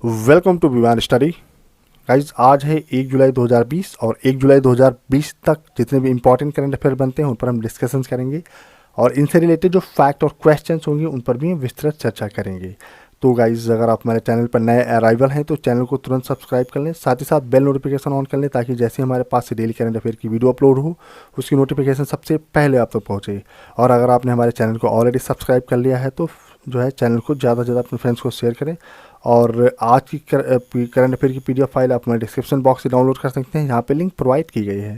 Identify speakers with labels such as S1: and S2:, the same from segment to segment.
S1: Welcome to विमान study. Guys आज है 1 जुलाई 2020 और 1 जुलाई 2020 तक जितने भी इंपॉर्टेंट करंट अफेयर बनते हैं उन पर हम डिस्कशंस करेंगे और इनसे रिलेटेड जो फैक्ट और क्वेश्चंस होंगे उन पर भी हम विस्तृत चर्चा करेंगे। तो गाइज अगर आप हमारे चैनल पर नए अराइवल हैं तो चैनल को तुरंत सब्सक्राइब कर लें, साथ ही साथ बेल नोटिफिकेशन ऑन कर लें ताकि जैसे हमारे पास से डेली करंट अफेयर की वीडियो अपलोड हो उसकी नोटिफिकेशन सबसे पहले आप तक पहुँचे। और अगर आपने हमारे चैनल को ऑलरेडी सब्सक्राइब कर लिया है तो जो है चैनल को ज़्यादा से ज़्यादा अपने फ्रेंड्स को शेयर करें। और आज की करंट अफेयर की PDF फाइल आप हमारे डिस्क्रिप्शन बॉक्स से डाउनलोड कर सकते हैं, यहाँ पे लिंक प्रोवाइड की गई है।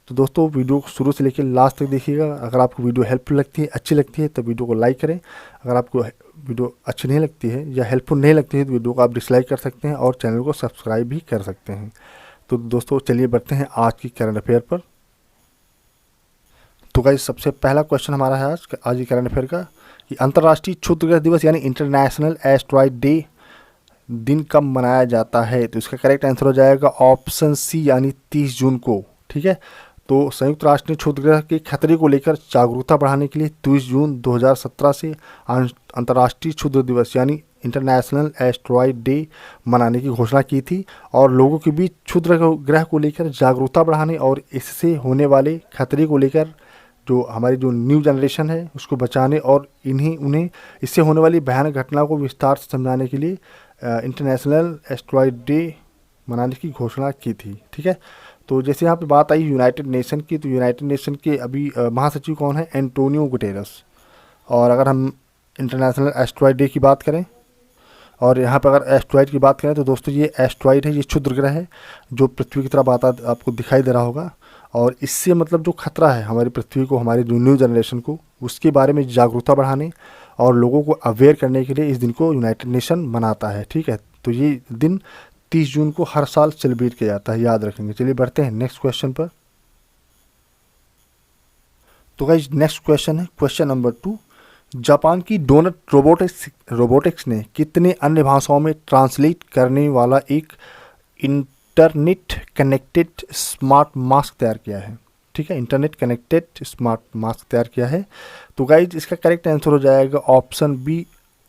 S1: तो दोस्तों वीडियो को शुरू से लेकर लास्ट तक देखिएगा। अगर आपको वीडियो हेल्पफुल लगती है, अच्छी लगती है तो वीडियो को लाइक करें। अगर आपको वीडियो अच्छी नहीं लगती है या हेल्पफुल नहीं लगती है तो वीडियो को आप डिसलाइक कर सकते हैं और चैनल को सब्सक्राइब भी कर सकते हैं। तो दोस्तों चलिए बढ़ते हैं आज की करंट अफेयर पर। तो गाइस सबसे पहला क्वेश्चन हमारा है आज की करंट अफेयर का कि अंतर्राष्ट्रीय क्षुद्रग्रह दिवस यानी इंटरनेशनल एस्ट्रॉइड डे दिन कब मनाया जाता है। तो इसका करेक्ट आंसर हो जाएगा ऑप्शन सी यानी 30 जून को। ठीक है, तो संयुक्त राष्ट्र ने क्षुद्रग्रह के खतरे को लेकर जागरूकता बढ़ाने के लिए 30 जून 2017 से अंतर्राष्ट्रीय क्षुद्र दिवस यानी इंटरनेशनल एस्ट्रॉइड डे मनाने की घोषणा की थी और लोगों के बीच क्षुद्र ग्रह को लेकर जागरूकता बढ़ाने और इससे होने वाले खतरे को लेकर जो हमारी जो न्यू जनरेशन है उसको बचाने और उन्हें इससे होने वाली भयानक घटना को विस्तार से समझाने के लिए इंटरनेशनल एस्ट्रॉइड डे मनाने की घोषणा की थी। ठीक है, तो जैसे यहाँ पे बात आई यूनाइटेड नेशन की, तो यूनाइटेड नेशन के अभी महासचिव कौन है? Antonio Guterres. और अगर हम इंटरनेशनल एस्ट्रॉइड डे की बात करें और यहाँ पर अगर एस्ट्रॉइड की बात करें तो दोस्तों ये एस्ट्रॉइड है, ये क्षुद्र ग्रह है जो पृथ्वी की तरफ आता आपको दिखाई दे रहा होगा। और इससे मतलब जो खतरा है हमारी पृथ्वी को, हमारी जो न्यू जनरेशन को, उसके बारे में जागरूकता बढ़ाने और लोगों को अवेयर करने के लिए इस दिन को यूनाइटेड नेशन मनाता है। ठीक है, तो ये दिन 30 जून को हर साल सेलिब्रेट किया जाता है, याद रखेंगे। चलिए बढ़ते हैं नेक्स्ट क्वेश्चन पर। तो गाइस नेक्स्ट क्वेश्चन है क्वेश्चन नंबर 2। जापान की डोनट रोबोटिक्स ने कितने अन्य भाषाओं में ट्रांसलेट करने वाला एक इंटरनेट कनेक्टेड स्मार्ट मास्क तैयार किया है? ठीक है, इंटरनेट कनेक्टेड स्मार्ट मास्क तैयार किया है। तो गाइज इसका करेक्ट आंसर हो जाएगा ऑप्शन बी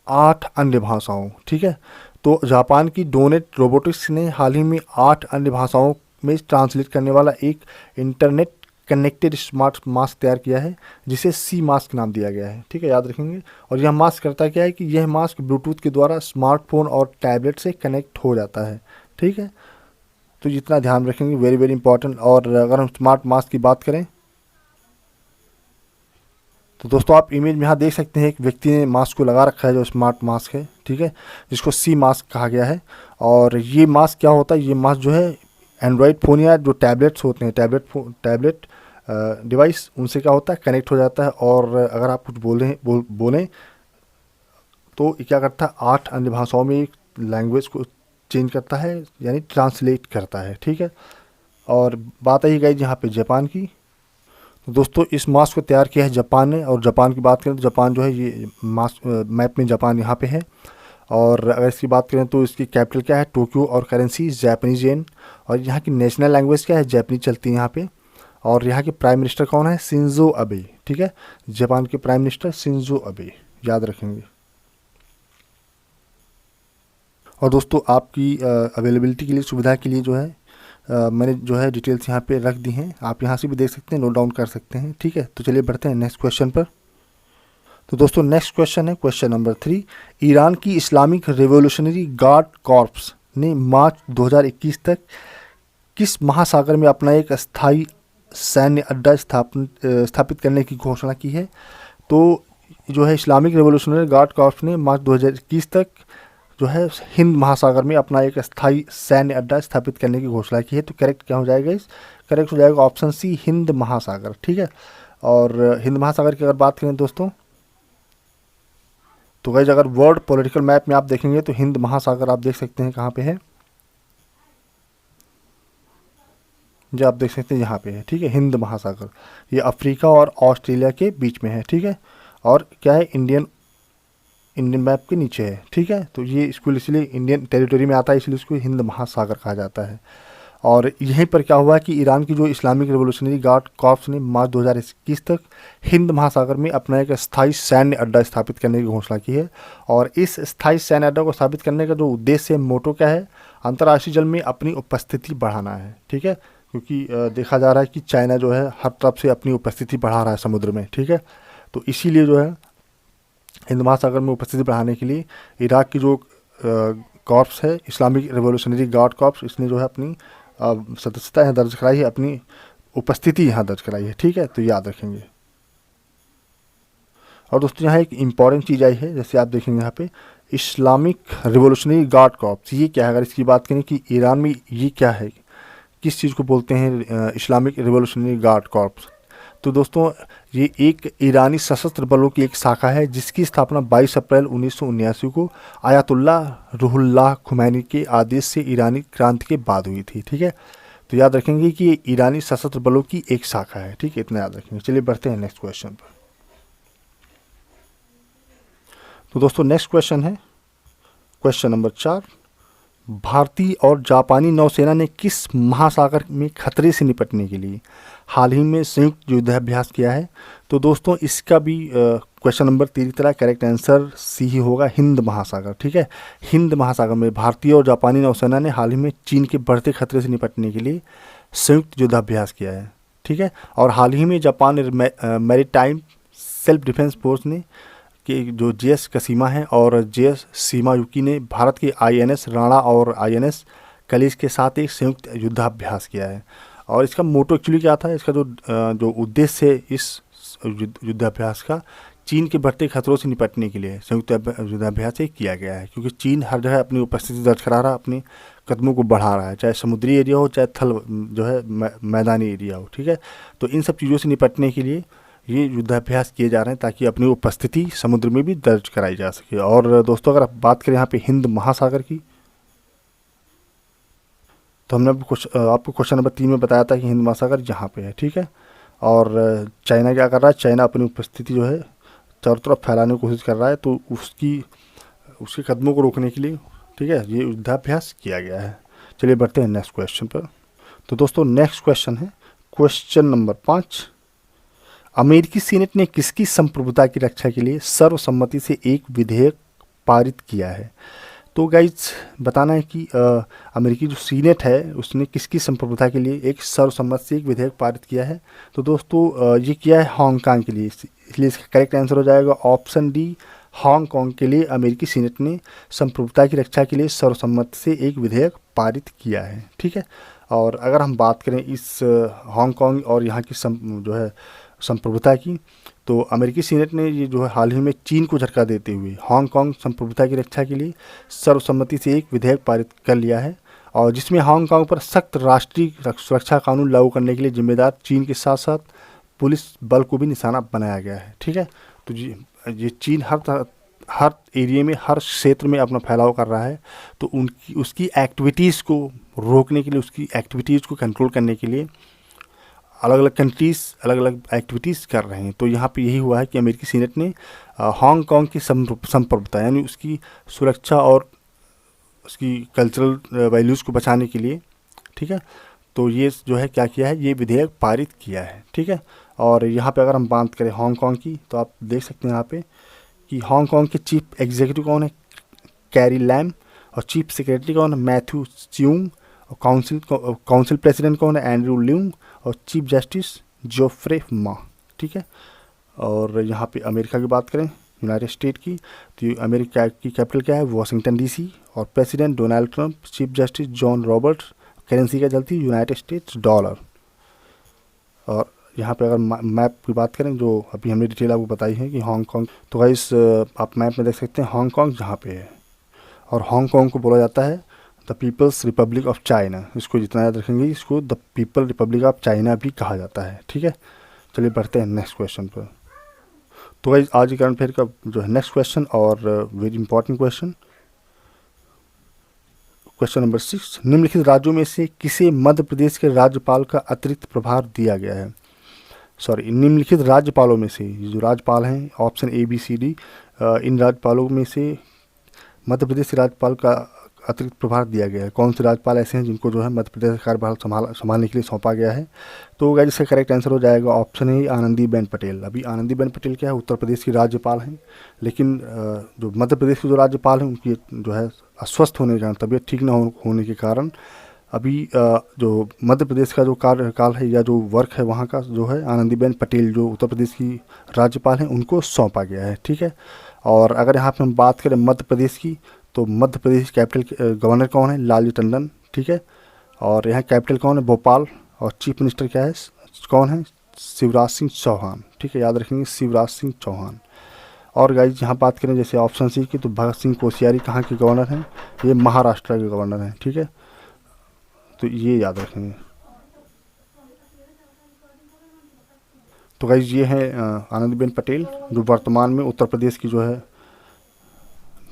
S1: 8 अन्य भाषाओं। ठीक है, तो जापान की डोनेट रोबोटिक्स ने हाल ही में 8 अन्य भाषाओं में ट्रांसलेट करने वाला एक इंटरनेट कनेक्टेड स्मार्ट मास्क तैयार किया है जिसे सी मास्क नाम दिया गया है। ठीक है, याद रखेंगे। और यह मास्क करता क्या है कि यह मास्क ब्लूटूथ के द्वारा स्मार्टफोन और टैबलेट से कनेक्ट हो जाता है। ठीक है, तो जितना ध्यान रखेंगे वेरी वेरी इंपॉर्टेंट। और अगर हम स्मार्ट मास्क की बात करें तो दोस्तों आप इमेज में यहाँ देख सकते हैं एक व्यक्ति ने मास्क को लगा रखा है जो स्मार्ट मास्क है। ठीक है, जिसको सी मास्क कहा गया है। और ये मास्क क्या होता है? ये मास्क जो है एंड्रॉयड फ़ोन या जो टैबलेट्स होते हैं, टैबलेट डिवाइस, उनसे क्या होता है कनेक्ट हो जाता है। और अगर आप कुछ बोलें तो ये क्या करता है 8 अन्य भाषाओं में एक लैंग्वेज को चेंज करता है यानी ट्रांसलेट करता है। ठीक है, और बात आई गई यहाँ पे जापान की। तो दोस्तों इस मास्क को तैयार किया है जापान ने। और जापान की बात करें तो जापान जो है ये मास्क मैप में जापान यहाँ पे है। और अगर इसकी बात करें तो इसकी कैपिटल क्या है? टोक्यो। और करेंसी जापानीज येन। और यहाँ की नेशनल लैंग्वेज क्या है? जापानीज चलती है यहाँ पे। और यहाँ के प्राइम मिनिस्टर कौन है? Shinzo Abe. ठीक है, जापान के प्राइम मिनिस्टर शिंजो अबे, याद रखेंगे। और दोस्तों आपकी अवेलेबिलिटी के लिए, सुविधा के लिए जो है मैंने जो है डिटेल्स यहाँ पे रख दी हैं, आप यहाँ से भी देख सकते हैं, नोट डाउन कर सकते हैं। ठीक है, तो चलिए बढ़ते हैं नेक्स्ट क्वेश्चन पर। तो दोस्तों नेक्स्ट क्वेश्चन है क्वेश्चन नंबर 3। ईरान की इस्लामिक रिवॉल्यूशनरी गार्ड कॉर्प्स ने मार्च 2021 तक किस महासागर में अपना एक अस्थायी सैन्य अड्डा स्थापित करने की घोषणा की है? तो जो है इस्लामिक रिवॉल्यूशनरी गार्ड कॉर्प्स ने मार्च 2021 तक जो है हिंद महासागर में अपना एक स्थायी सैन्य अड्डा स्थापित करने की घोषणा की है। तो करेक्ट क्या हो जाएगा? इस करेक्ट हो जाएगा ऑप्शन सी हिंद महासागर। ठीक है, और हिंद महासागर की अगर बात करें दोस्तों तो गाइस अगर वर्ल्ड पॉलिटिकल मैप में आप देखेंगे तो हिंद महासागर आप देख सकते हैं कहाँ पे है, जो आप देख सकते हैं यहाँ पे है। ठीक है, हिंद महासागर ये अफ्रीका और ऑस्ट्रेलिया के बीच में है। ठीक है, और क्या है इंडियन मैप के नीचे है। ठीक है, तो ये इसको इसलिए इंडियन टेरिटरी में आता है, इसलिए इसको हिंद महासागर कहा जाता है। और यहीं पर क्या हुआ कि ईरान की जो इस्लामिक रिवॉल्यूशनरी गार्ड कॉर्प्स ने मार्च 2021 तक हिंद महासागर में अपना एक स्थायी सैन्य अड्डा स्थापित करने की घोषणा की है। और इस स्थायी सैन्य अड्डा को स्थापित करने का जो उद्देश्य है, मोटो क्या है, अंतर्राष्ट्रीय जल में अपनी उपस्थिति बढ़ाना है। ठीक है, क्योंकि देखा जा रहा है कि चाइना जो है हर तरफ से अपनी उपस्थिति बढ़ा रहा है समुद्र में। ठीक है, तो इसीलिए जो है हिंद महासागर में उपस्थिति बढ़ाने के लिए इराक की जो कॉर्प्स है, इस्लामिक रिवॉल्यूशनरी गार्ड कॉर्प्स, इसने जो है अपनी सदस्यता यहाँ दर्ज कराई है, अपनी उपस्थिति यहाँ दर्ज कराई है। ठीक है, तो याद रखेंगे। और दोस्तों यहाँ एक इम्पॉर्टेंट चीज़ आई है, जैसे आप देखेंगे यहाँ पे इस्लामिक रिवॉल्यूशनरी गार्ड कॉर्प्स, ये क्या है? अगर इसकी बात करें कि ईरान में ये क्या है, किस चीज़ को बोलते हैं इस्लामिक रिवॉल्यूशनरी गार्ड कॉर्प्स, तो दोस्तों ये एक ईरानी सशस्त्र बलों की एक शाखा है जिसकी स्थापना 22 अप्रैल 1979 को आयतुल्लाह रूहुल्लाह खुमैनी के आदेश से ईरानी क्रांति के बाद हुई थी। ठीक है, तो याद रखेंगे कि ये ईरानी सशस्त्र बलों की एक शाखा है। ठीक है, इतना याद रखेंगे। चलिए बढ़ते हैं नेक्स्ट क्वेश्चन पर। तो दोस्तों नेक्स्ट क्वेश्चन है क्वेश्चन नंबर 4। भारतीय और जापानी नौसेना ने किस महासागर में खतरे से निपटने के लिए हाल ही में संयुक्त युद्धाभ्यास किया है? तो दोस्तों इसका भी क्वेश्चन नंबर 3 की तरह करेक्ट आंसर सी ही होगा, हिंद महासागर। ठीक है, हिंद महासागर में भारतीय और जापानी नौसेना ने हाल ही में चीन के बढ़ते खतरे से निपटने के लिए संयुक्त युद्धाभ्यास किया है। ठीक है, और हाल ही में Japan maritime self defence force ने कि जो जेएस कसीमा है और जेएस सीमायुकी ने भारत के आईएनएस राणा और आईएनएस कलिश के साथ एक संयुक्त युद्धाभ्यास किया है। और इसका मोटो एक्चुअली क्या था, इसका जो उद्देश्य है इस युद्धाभ्यास का, चीन के बढ़ते खतरों से निपटने के लिए संयुक्त युद्धाभ्यास किया गया है, क्योंकि चीन हर जगह अपनी उपस्थिति दर्ज करा रहा है, अपने कदमों को बढ़ा रहा है, चाहे समुद्री एरिया हो चाहे थल जो है मैदानी एरिया हो। ठीक है, तो इन सब चीज़ों से निपटने के लिए ये युद्धाभ्यास किए जा रहे हैं ताकि अपनी उपस्थिति समुद्र में भी दर्ज कराई जा सके। और दोस्तों अगर आप बात करें यहाँ पे हिंद महासागर की, तो हमने आपको क्वेश्चन नंबर 3 में बताया था कि हिंद महासागर यहाँ पे है। ठीक है, और चाइना क्या कर रहा है, चाइना अपनी उपस्थिति जो है चारों तरफ फैलाने की कोशिश कर रहा है, तो उसके कदमों को रोकने के लिए ठीक है ये युद्धाभ्यास किया गया है। चलिए बढ़ते हैं नेक्स्ट क्वेश्चन पर। तो दोस्तों नेक्स्ट क्वेश्चन है क्वेश्चन नंबर 5। अमेरिकी सीनेट ने किसकी संप्रभुता की रक्षा के लिए सर्वसम्मति से एक विधेयक पारित किया है? तो गाइज बताना है कि अमेरिकी जो सीनेट है उसने किसकी संप्रभुता के लिए एक सर्वसम्मति से एक विधेयक पारित किया है? तो दोस्तों ये किया है हांगकांग के लिए, इसलिए इसका करेक्ट आंसर हो जाएगा ऑप्शन डी, हांगकांग के लिए अमेरिकी सीनेट ने संप्रभुता की रक्षा के लिए सर्वसम्मति से एक विधेयक पारित किया है। ठीक है, और अगर हम बात करें इस हांगकांग और यहाँ की जो है संप्रभुता की, तो अमेरिकी सीनेट ने ये जो है हाल ही में चीन को झटका देते हुए हांगकांग संप्रभुता की रक्षा के लिए सर्वसम्मति से एक विधेयक पारित कर लिया है, और जिसमें हांगकांग पर सख्त राष्ट्रीय सुरक्षा कानून लागू करने के लिए जिम्मेदार चीन के साथ साथ पुलिस बल को भी निशाना बनाया गया है। ठीक है, तो ये चीन हर एरिया में, हर क्षेत्र में अपना फैलाव कर रहा है, तो उसकी एक्टिविटीज़ को रोकने के लिए, उसकी एक्टिविटीज़ को कंट्रोल करने के लिए अलग अलग कंट्रीज़ अलग अलग एक्टिविटीज़ कर रहे हैं। तो यहाँ पे यही हुआ है कि अमेरिकी सीनेट ने हांगकांग की संप्रभुता यानी उसकी सुरक्षा और उसकी कल्चरल वैल्यूज़ को बचाने के लिए, ठीक है, तो ये जो है क्या किया है, ये विधेयक पारित किया है। ठीक है, और यहाँ पे अगर हम बात करें हांगकांग की, तो आप देख सकते हैं यहाँ पे कि हांगकांग के चीफ एग्जीक्यूटिव कौन है, कैरी लैम, और चीफ सेक्रेटरी कौन है, मैथ्यू च्यूंग, और काउंसिल प्रेसिडेंट कौन है, एंड्रू ल्यूंग, और चीफ जस्टिस जोफ्रे मा। ठीक है, और यहाँ पे अमेरिका की बात करें, यूनाइटेड स्टेट की, तो अमेरिका की कैपिटल क्या है, वाशिंगटन डीसी, और president Donald Trump, chief justice John Roberts, currency क्या चलती है, यूनाइटेड स्टेट्स डॉलर। और यहाँ पे अगर मैप की बात करें, जो अभी हमने डिटेल आपको बताई है कि हांगकांग, तो गाइस आप मैप में देख सकते हैं हांगकांग जहाँ पे है, और हांगकांग को बोला जाता है the People's Republic of China. इसको जितना याद रखेंगे, इसको the People Republic of China भी कहा जाता है। ठीक है, चलिए बढ़ते हैं नेक्स्ट क्वेश्चन पर। तो गाइस आज के करंट अफेयर का जो है नेक्स्ट क्वेश्चन, और very important question, question number 6। निम्नलिखित राज्यों में से किसे मध्य प्रदेश के राज्यपाल का अतिरिक्त प्रभार दिया गया है? निम्नलिखित राज्यपालों में से, जो राज्यपाल हैं option A B C D, इन राज्यपालों में से मध्य प्रदेश के राज्यपाल का अतिरिक्त प्रभार दिया गया है? कौन से राज्यपाल ऐसे हैं जिनको जो है मध्य प्रदेश का कार्यभार संभालने के लिए सौंपा गया है? तो गाइस इसका करेक्ट आंसर हो जाएगा ऑप्शन ए आनंदीबेन पटेल। अभी आनंदीबेन पटेल क्या है, उत्तर प्रदेश की राज्यपाल हैं, लेकिन जो मध्य प्रदेश के जो राज्यपाल हैं उनकी जो है अस्वस्थ होने के कारण, तबीयत ठीक न होने के कारण अभी जो मध्य प्रदेश का जो कार्यकाल है या जो वर्क है वहाँ का जो है आनंदीबेन पटेल जो उत्तर प्रदेश की राज्यपाल हैं उनको सौंपा गया है। ठीक है, और अगर यहाँ पे हम बात करें मध्य प्रदेश की, तो मध्य प्रदेश कैपिटल गवर्नर कौन है? लालजी टंडन। ठीक है, और यहाँ कैपिटल कौन है? भोपाल। और चीफ मिनिस्टर क्या है, कौन है? शिवराज सिंह चौहान। ठीक है, याद रखेंगे शिवराज सिंह चौहान। और गाइज यहाँ बात करें जैसे ऑप्शन सी की, तो भगत सिंह कोश्यारी कहाँ के गवर्नर हैं? ये महाराष्ट्र के गवर्नर हैं। ठीक है, तो ये याद रखेंगे। तो गाइज ये है आनंदीबेन पटेल जो वर्तमान में उत्तर प्रदेश की जो है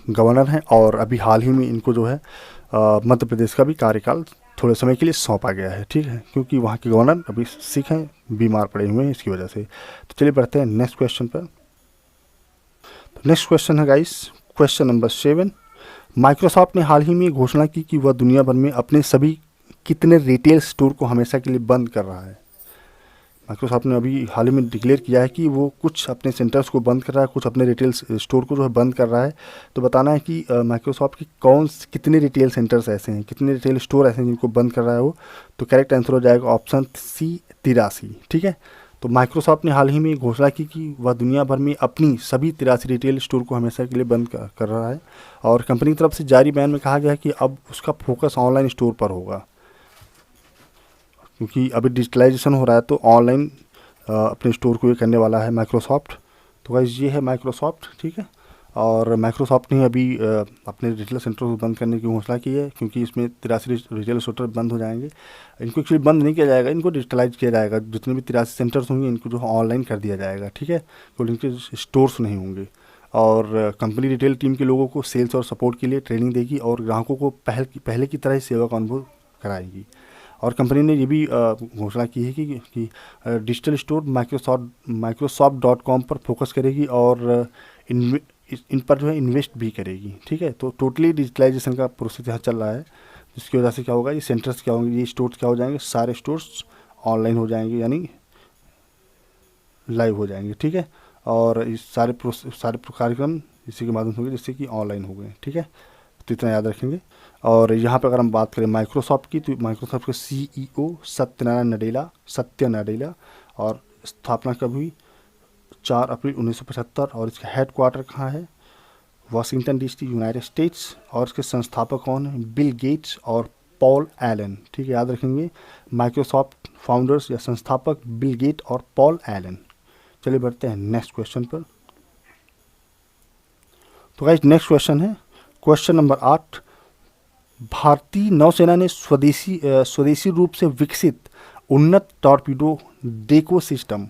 S1: गवर्नर हैं, और अभी हाल ही में इनको जो है मध्य प्रदेश का भी कार्यकाल थोड़े समय के लिए सौंपा गया है। ठीक है, क्योंकि वहाँ के गवर्नर अभी सिक हैं, बीमार पड़े हुए हैं इसकी वजह से। तो चलिए बढ़ते हैं नेक्स्ट क्वेश्चन पर। तो नेक्स्ट क्वेश्चन है गाइस क्वेश्चन नंबर 7। माइक्रोसॉफ्ट ने हाल ही में घोषणा की कि वह दुनिया भर में अपने सभी कितने रिटेल स्टोर को हमेशा के लिए बंद कर रहा है? माइक्रोसॉफ्ट ने अभी हाल ही में डिक्लेयर किया है कि वो कुछ अपने सेंटर्स को बंद कर रहा है, कुछ अपने रिटेल स्टोर को जो है बंद कर रहा है। तो बताना है कि माइक्रोसॉफ्ट की कितने रिटेल सेंटर्स ऐसे हैं, कितने रिटेल स्टोर ऐसे हैं जिनको बंद कर रहा है वो। तो करेक्ट आंसर हो जाएगा ऑप्शन सी 83। ठीक है, तो माइक्रोसॉफ्ट ने हाल ही में घोषणा की कि वह दुनिया भर में अपनी सभी 83 रिटेल स्टोर को हमेशा के लिए बंद कर रहा है, और कंपनी की तरफ से जारी बयान में कहा गया है कि अब उसका फोकस ऑनलाइन स्टोर पर होगा, क्योंकि अभी डिजिटलाइजेशन हो रहा है तो ऑनलाइन अपने स्टोर को ये करने वाला है माइक्रोसॉफ्ट। तो गाइस ये है माइक्रोसॉफ्ट। ठीक है, और माइक्रोसॉफ्ट ने अभी अपने रिटेल सेंटर को बंद करने की घोषणा की है, क्योंकि इसमें 83 रिटेल सेंटर बंद हो जाएंगे। इनको एक्चुअली बंद नहीं किया जाएगा, इनको डिजिटलाइज किया जाएगा। जितने भी 83 सेंटर्स होंगे इनको जो है ऑनलाइन कर दिया जाएगा। ठीक है, तो इनके स्टोर्स नहीं होंगे, और कंपनी रिटेल टीम के लोगों को सेल्स और सपोर्ट के लिए ट्रेनिंग देगी, और ग्राहकों को पहले की तरह ही सेवा का अनुभव कराएगी। और कंपनी ने ये भी घोषणा की है कि डिजिटल स्टोर माइक्रोसॉफ्ट.com पर फोकस करेगी, और इन पर जो है इन्वेस्ट भी करेगी। ठीक है, तो टोटली डिजिटलाइजेशन का प्रोसेस यहाँ चल रहा है, जिसकी वजह से क्या होगा, ये सेंटर्स क्या होंगे, ये स्टोर्स क्या हो जाएंगे, सारे स्टोर्स ऑनलाइन हो जाएंगे, यानी लाइव हो जाएंगे। ठीक है, और इस सारे कार्यक्रम इसी के माध्यम से होंगे जिससे कि ऑनलाइन हो गए। ठीक है, तो इतना याद रखेंगे। और यहाँ पर अगर हम बात करें माइक्रोसॉफ्ट की, तो माइक्रोसॉफ्ट के CEO सत्य नाडेला, और स्थापना कब हुई? 4 अप्रैल 1975, और इसका हेड क्वार्टर कहाँ है? Washington DC United states. और इसके संस्थापक कौन है? बिल गेट्स और पॉल एलन। ठीक है, याद रखेंगे माइक्रोसॉफ्ट फाउंडर्स या संस्थापक बिल गेट और पॉल एलन। चलिए बढ़ते हैं नेक्स्ट क्वेश्चन पर। तो गाइस नेक्स्ट क्वेश्चन है क्वेश्चन नंबर 8। भारतीय नौसेना ने स्वदेशी रूप से विकसित उन्नत टॉर्पीडो डेको सिस्टम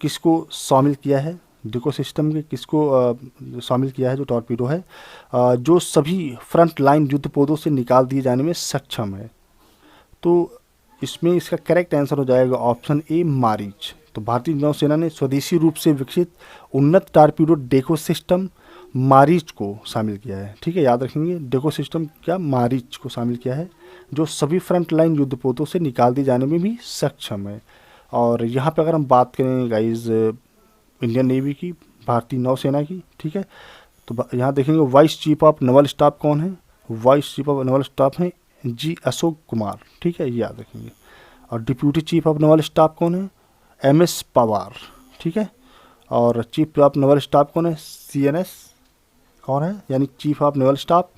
S1: किसको शामिल किया है? डेको सिस्टम के किसको शामिल किया है जो टॉर्पीडो है, जो सभी फ्रंट लाइन युद्धपोतों से निकाल दिए जाने में सक्षम है? तो इसमें इसका करेक्ट आंसर हो जाएगा ऑप्शन ए मारीच। तो भारतीय नौसेना ने स्वदेशी रूप से विकसित उन्नत टॉर्पीडो डेको सिस्टम मारीच को शामिल किया है। ठीक है, याद रखेंगे डेको सिस्टम क्या, मारीच को शामिल किया है, जो सभी फ्रंट लाइन युद्धपोतों से निकाल दिए जाने में भी सक्षम है। और यहाँ पे अगर हम बात करें गाइज इंडियन नेवी की, भारतीय नौसेना की, ठीक है, तो यहाँ देखेंगे vice chief of Naval staff कौन है? Vice chief of Naval staff है जी अशोक कुमार। ठीक है, ये याद रखेंगे। और deputy chief of Naval staff कौन है? MS पवार। ठीक है, और चीफ ऑफ नवल स्टाफ कौन है? CNS कौन है, यानी chief of naval staff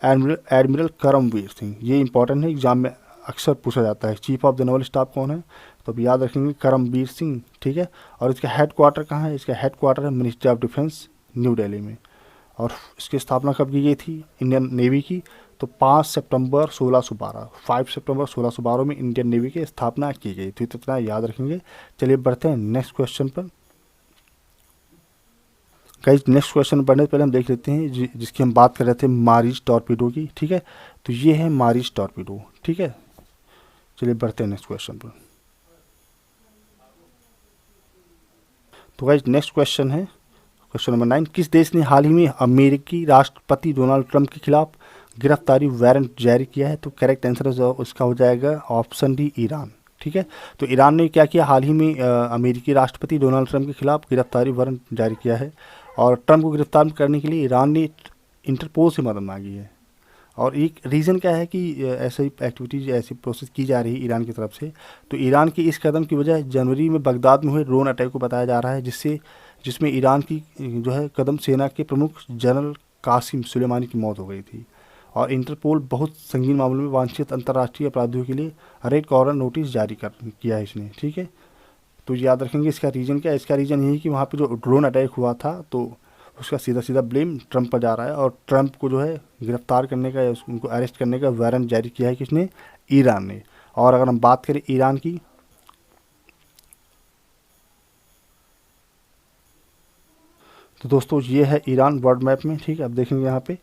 S1: admiral Karambir Singh. ये इंपॉर्टेंट है, एग्जाम में अक्सर पूछा जाता है, chief of the naval staff कौन है? तो अब याद रखेंगे करमवीर सिंह। ठीक है, और इसका हेड क्वार्टर कहाँ है? इसका हेड क्वार्टर है ministry of defence new Delhi में। और इसकी स्थापना कब की गई थी इंडियन नेवी की? तो 5 सितंबर 1612 में इंडियन नेवी की स्थापना की गई थी। तो इतना याद रखेंगे। चलिए बढ़ते हैं नेक्स्ट क्वेश्चन पर। गाइस नेक्स्ट क्वेश्चन पढ़ने से पहले हम देख लेते हैं जिसकी हम बात कर रहे थे मारीच टॉर्पीडो की। ठीक है, तो ये है मारीच टॉर्पीडो। ठीक है, चलिए बढ़ते हैं नेक्स्ट क्वेश्चन पर। तो गाइस नेक्स्ट क्वेश्चन है क्वेश्चन नंबर 9, किस देश ने हाल ही में अमेरिकी राष्ट्रपति डोनाल्ड ट्रंप के खिलाफ गिरफ्तारी वारंट जारी किया है? तो करेक्ट आंसर उसका हो जाएगा ऑप्शन डी, ईरान। ठीक है, तो ईरान ने क्या किया, हाल ही में अमेरिकी राष्ट्रपति डोनाल्ड ट्रंप के खिलाफ गिरफ्तारी वारंट जारी किया है, और ट्रंप को गिरफ्तार करने के लिए ईरान ने इंटरपोल से मदद मांगी है। और एक रीज़न क्या है कि ऐसी एक्टिविटीज़, ऐसी प्रोसेस की जा रही है ईरान की तरफ से। तो ईरान के इस कदम की वजह जनवरी में बगदाद में हुए ड्रोन अटैक को बताया जा रहा है, जिसमें ईरान की जो है कदम सेना के प्रमुख जनरल कासिम सुलेमानी की मौत हो गई थी। और इंटरपोल बहुत संगीन मामलों में वांछित अंतर्राष्ट्रीय अपराधियों के लिए रेड कॉर्नर नोटिस जारी किया है इसने। ठीक है, तो याद रखेंगे इसका रीज़न क्या है। इसका रीज़न यही कि वहाँ पे जो ड्रोन अटैक हुआ था, तो उसका सीधा सीधा ब्लेम ट्रंप पर जा रहा है, और ट्रंप को जो है गिरफ्तार करने का या उनको अरेस्ट करने का वारंट जारी किया है किसने, ईरान ने। और अगर हम बात करें ईरान की, तो दोस्तों ये है ईरान वर्ल्ड मैप में। ठीक है, अब देखेंगे यहाँ पे,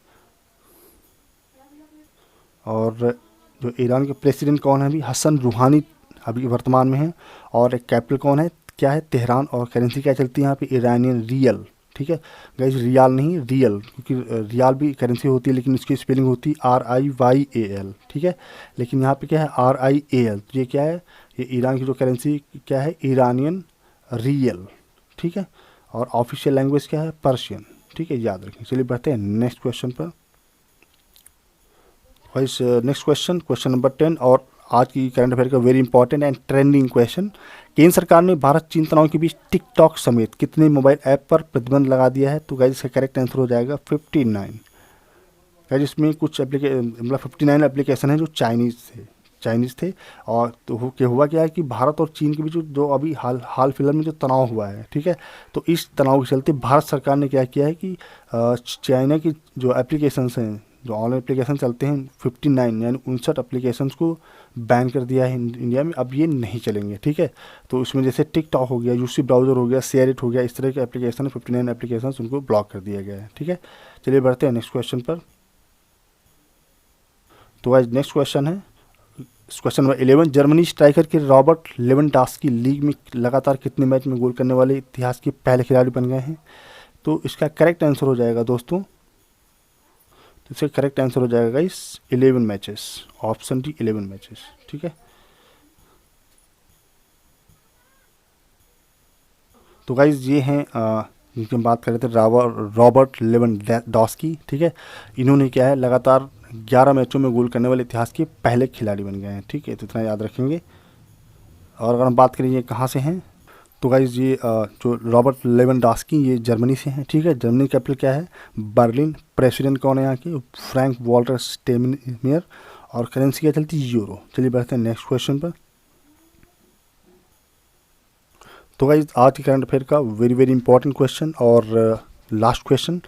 S1: और जो ईरान के प्रेसिडेंट कौन है अभी, हसन रूहानी अभी वर्तमान में है। और एक कैपिटल कौन है, क्या है, तेहरान। और करेंसी क्या चलती है यहाँ पे, ईरानियन रियल। ठीक है गाइस, रियाल नहीं रियल, क्योंकि रियाल भी करेंसी होती है लेकिन उसकी स्पेलिंग होती है RIYAL। ठीक है, लेकिन यहाँ पे क्या है RIAL। ये क्या है, ये ईरान की जो करेंसी क्या है, ईरानियन रियल। ठीक है, और ऑफिशियल लैंग्वेज क्या है, पर्शियन। ठीक है, याद रखें। चलिए बढ़ते हैं नेक्स्ट क्वेश्चन पर। वाइस नेक्स्ट क्वेश्चन नंबर 10, और आज की करंट अफेयर का very important and trending question. केंद्र सरकार ने भारत चीन तनाव के बीच टिकटॉक समेत कितने मोबाइल ऐप पर प्रतिबंध लगा दिया है? तो गाइस इसका करेक्ट आंसर हो जाएगा 59। गाइस इसमें कुछ मतलब 59 एप्लीकेशन है जो चाइनीज़ थे। और तो हुआ क्या है कि भारत और चीन के बीच जो अभी हाल फिलहाल में जो तनाव हुआ है, ठीक है, तो इस तनाव के चलते भारत सरकार ने क्या किया है कि चाइना की जो एप्लीकेशंस हैं, जो ऑनलाइन एप्लीकेशन चलते हैं 59 यानी 59 एप्लीकेशंस को बैन कर दिया है इंडिया में। अब ये नहीं चलेंगे। ठीक है, तो इसमें जैसे टिकटॉक हो गया, यूसी ब्राउज़र हो गया, शेयर इट हो गया, इस तरह के एप्लीकेशन 59 एप्लीकेशन उनको ब्लॉक कर दिया गया है। ठीक है, चलिए बढ़ते हैं नेक्स्ट क्वेश्चन पर। तो आज नेक्स्ट क्वेश्चन है क्वेश्चन नंबर 11, जर्मनी स्ट्राइकर के रॉबर्ट लेवेंडोव्स्की लीग में लगातार कितने मैच में गोल करने वाले इतिहास के पहले खिलाड़ी बन गए हैं? तो इसका करेक्ट आंसर हो जाएगा दोस्तों, तो इसका करेक्ट आंसर हो जाएगा guys 11 matches, option D 11 matches. ठीक है, तो गाइस ये हैं जिनकी हम बात कर रहे थे, रॉबर्ट लेवेंडोव्स्की। ठीक है, इन्होंने क्या है लगातार 11 मैचों में गोल करने वाले इतिहास के पहले खिलाड़ी बन गए हैं। ठीक है, तो इतना याद रखेंगे। और अगर हम बात करें ये कहाँ से हैं, तो गाइस ये जो रॉबर्ट लेवेंडोव्स्की ये जर्मनी से हैं। ठीक है, जर्मनी कैपिटल क्या है, बर्लिन। प्रेसिडेंट कौन है यहाँ के, फ्रैंक वॉल्टर स्टेनमेयर। और करेंसी क्या चलती है, यूरो। चलिए बढ़ते हैं नेक्स्ट क्वेश्चन पर। तो गाइस आज के करंट अफेयर का वेरी वेरी इंपॉर्टेंट क्वेश्चन और लास्ट क्वेश्चन,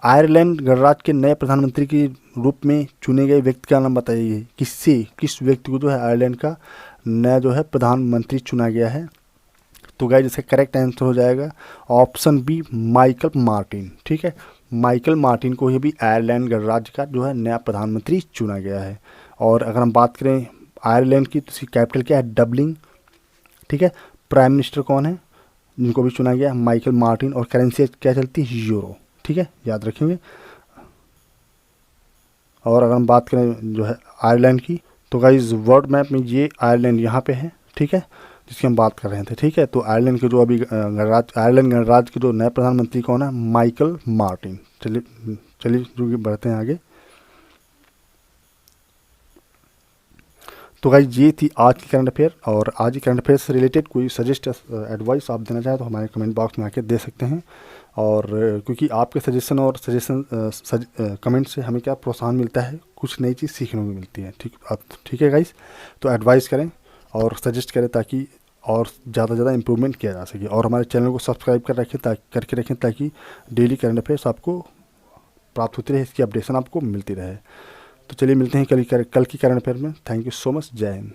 S1: आयरलैंड गणराज्य के नए प्रधानमंत्री के रूप में चुने गए व्यक्ति का नाम बताइए। किस व्यक्ति को जो है आयरलैंड का नया जो है प्रधानमंत्री चुना गया है? तो गाइस इसका करेक्ट आंसर हो जाएगा ऑप्शन बी, माइकल मार्टिन। ठीक है, माइकल मार्टिन को ही भी आयरलैंड गणराज्य का जो है नया प्रधानमंत्री चुना गया है। और अगर हम बात करें आयरलैंड की, तो इसकी कैपिटल क्या है, डबलिन। ठीक है, प्राइम मिनिस्टर कौन है जिनको भी चुना गया, माइकल मार्टिन। और करेंसी क्या चलती है, यूरो। ठीक है, याद रखेंगे। और अगर हम बात करें जो है आयरलैंड की, तो गाइस वर्ल्ड मैप में ये आयरलैंड यहाँ पे है। ठीक है, जिसकी हम बात कर रहे थे। ठीक है, तो आयरलैंड के जो अभी आयरलैंड गणराज्य के जो नए प्रधानमंत्री कौन है, माइकल मार्टिन। चलिए जो कि बढ़ते हैं आगे। तो गाइस ये थी आज की करंट अफेयर। और आज की करंट अफेयर से रिलेटेड कोई सजेस्ट एडवाइस आप देना चाहें तो हमारे कमेंट बॉक्स में आके दे सकते हैं। और क्योंकि आपके सजेशन कमेंट से हमें क्या प्रोत्साहन मिलता है, कुछ नई चीज़ सीखने को मिलती है। ठीक है गाइस, तो एडवाइस करें और सजेस्ट करें ताकि और ज़्यादा से ज़्यादा इम्प्रूवमेंट किया जा सके। और हमारे चैनल को सब्सक्राइब करके रखें ताकि डेली करंट अफेयर्स आपको प्राप्त होती रहे, इसकी अपडेशन आपको मिलती रहे। तो चलिए मिलते हैं कल की करंट अफेयर में। थैंक यू सो मच, जय हिंद।